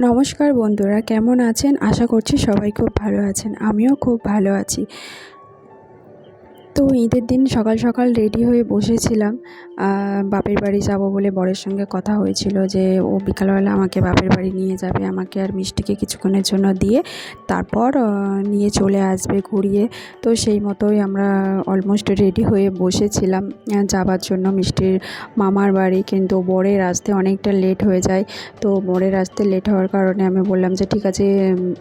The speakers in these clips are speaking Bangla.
নমস্কার বন্ধুরা, কেমন আছেন? আশা করছি সবাই খুব ভালো আছেন। আমিও খুব ভালো আছি। তো ঈদের দিন সকাল সকাল রেডি হয়ে বসেছিলাম। বাপের বাড়ি যাব বলে বরের সঙ্গে কথা হয়েছিল যে ও বিকালবেলা আমাকে বাপের বাড়ি নিয়ে যাবে, আমাকে আর মিষ্টিকে কিছুক্ষণের জন্য দিয়ে তারপর নিয়ে চলে আসবে ঘুরিয়ে। তো সেই মতোই আমরা অলমোস্ট রেডি হয়ে বসেছিলাম যাবার জন্য মিষ্টির মামার বাড়ি। কিন্তু বরের আসতে অনেকটা লেট হয়ে যায়। তো বরের আসতে লেট হওয়ার কারণে আমি বললাম যে ঠিক আছে,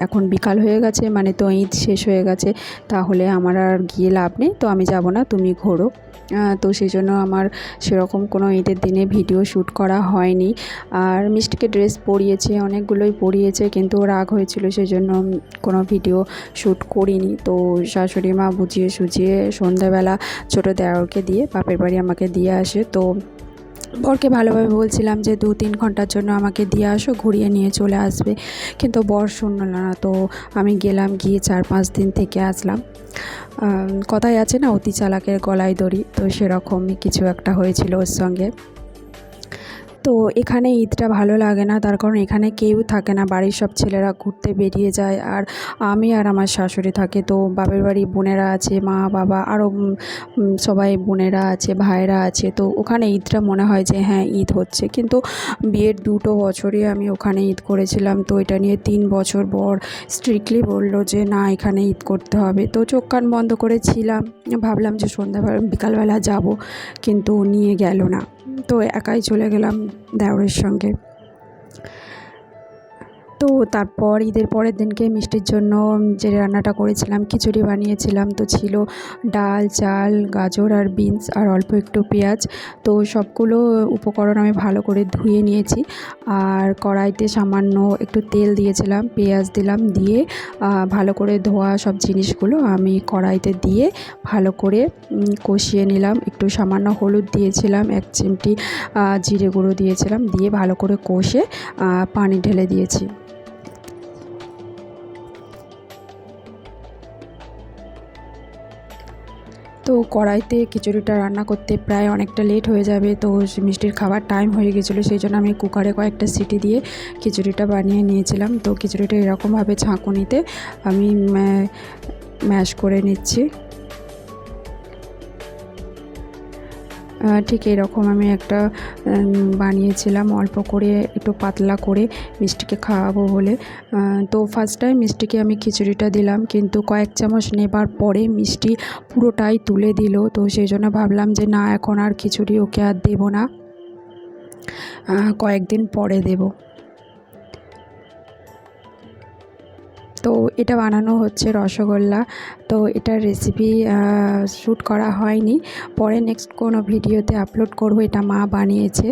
এখন বিকাল হয়ে গেছে, মানে তো ঈদ শেষ হয়ে গেছে, তাহলে আমার আর গিয়ে লাভ নেই, তো আমি যাব না, তুমি ঘোরো। তো সেই জন্য আমার সেরকম কোনো ঈদের দিনে ভিডিও শ্যুট করা হয়নি। আর মিষ্টিকে ড্রেস পরিয়েছে, অনেকগুলোই পরিয়েছে, কিন্তু রাগ হয়েছিল, সেই জন্য কোনো ভিডিও শ্যুট করিনি। তো শাশুড়ি মা বুঝিয়ে সুঝিয়ে সন্ধ্যাবেলা ছোটো দেওরকে দিয়ে বাপের বাড়ি আমাকে দিয়ে আসে। তো বরকে ভালোভাবে বলছিলাম যে 2-3 ঘন্টার জন্য আমাকে দিয়ে আসো, ঘুরিয়ে নিয়ে চলে আসবে, কিন্তু বর শুনল না। তো আমি গেলাম, গিয়ে 4-5 দিন থেকে আসলাম। কথায় আছে না, অতি চালাকের গলায় দড়ি, তো সেরকমই কিছু একটা হয়েছিল ওর সঙ্গে। তো এখানে ঈদটা ভালো লাগে না, তার কারণ এখানে কেউ থাকে না, বাড়ির সব ছেলেরা ঘুরতে বেরিয়ে যায়, আর আমি আর আমার শাশুড়ি থাকে। তো বাপের বাড়ি বোনেরা আছে, মা বাবা আরও সবাই বোনেরা আছে, ভাইরা আছে। তো ওখানে ঈদটা মনে হয় যে হ্যাঁ ঈদ হচ্ছে, কিন্তু বিয়ের 2 বছরই আমি ওখানে ঈদ করেছিলাম। তো এটা নিয়ে 3 বছর বর স্ট্রিক্টলি বললো যে না, এখানে ঈদ করতে হবে। তো চোখ কান বন্ধ করে ছিলাম, ভাবলাম যে সন্ধ্যাবেলা বিকালবেলা যাব, কিন্তু নিয়ে গেল না। তো একাই চলে গেলাম দেওরের সঙ্গে। তো তারপর ঈদের পরের দিনকে মিষ্টির জন্য যে রান্নাটা করেছিলাম, খিচুড়ি বানিয়েছিলাম। তো ছিল ডাল, চাল, গাজর আর বিনস আর অল্প একটু পেঁয়াজ। তো সবগুলো উপকরণ আমি ভালো করে ধুয়ে নিয়েছি, আর কড়াইতে সামান্য একটু তেল দিয়েছিলাম, পেঁয়াজ দিলাম, দিয়ে ভালো করে ধোয়া সব জিনিসগুলো আমি কড়াইতে দিয়ে ভালো করে কষিয়ে নিলাম। একটু সামান্য হলুদ দিয়েছিলাম, 1 চিমটি জিরে গুঁড়ো দিয়েছিলাম, দিয়ে ভালো করে কষে পানি ঢেলে দিয়েছি। তো কড়াইতে খিচুড়িটা রান্না করতে প্রায় অনেকটা লেট হয়ে যাবে, তো মিষ্টির খাবার টাইম হয়ে গেছিলো, সেই জন্য আমি কুকারে কয়েকটা সিটি দিয়ে খিচুড়িটা বানিয়ে নিয়েছিলাম। তো খিচুড়িটা এরকমভাবে ঝাঁকুনিতে আমি ম্যাশ করে নিচ্ছি। ঠিক এরকম আমি একটা বানিয়েছিলাম, অল্প করে একটু পাতলা করে মিষ্টিকে খাওয়াবো বলে। তো ফার্স্ট টাইম মিষ্টিকে আমি খিচুড়িটা দিলাম, কিন্তু কয়েক চামচ নেবার পরে মিষ্টি পুরোটাই তুলে দিল। তো সেই জন্য ভাবলাম যে না, এখন আর খিচুড়ি ওকে আর দেবো না, কয়েকদিন পরে দেব। তো এটা বানানো হচ্ছে রসগোল্লা। তো এটার রেসিপি শ্যুট করা হয়নি, পরে নেক্সট কোনো ভিডিওতে আপলোড করব। এটা মা বানিয়েছে।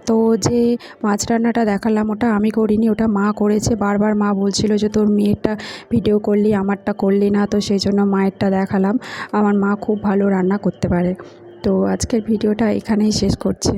তো যে মাছ রান্নাটা দেখালাম ওটা আমি করিনি, ওটা মা করেছে। বারবার মা বলছিল যে তোর মেয়েরটা ভিডিও করলি, আমারটা করলি না, তো সেই জন্য মায়েরটা দেখালাম। আমার মা খুব ভালো রান্না করতে পারে। তো আজকের ভিডিওটা এখানেই শেষ করছি।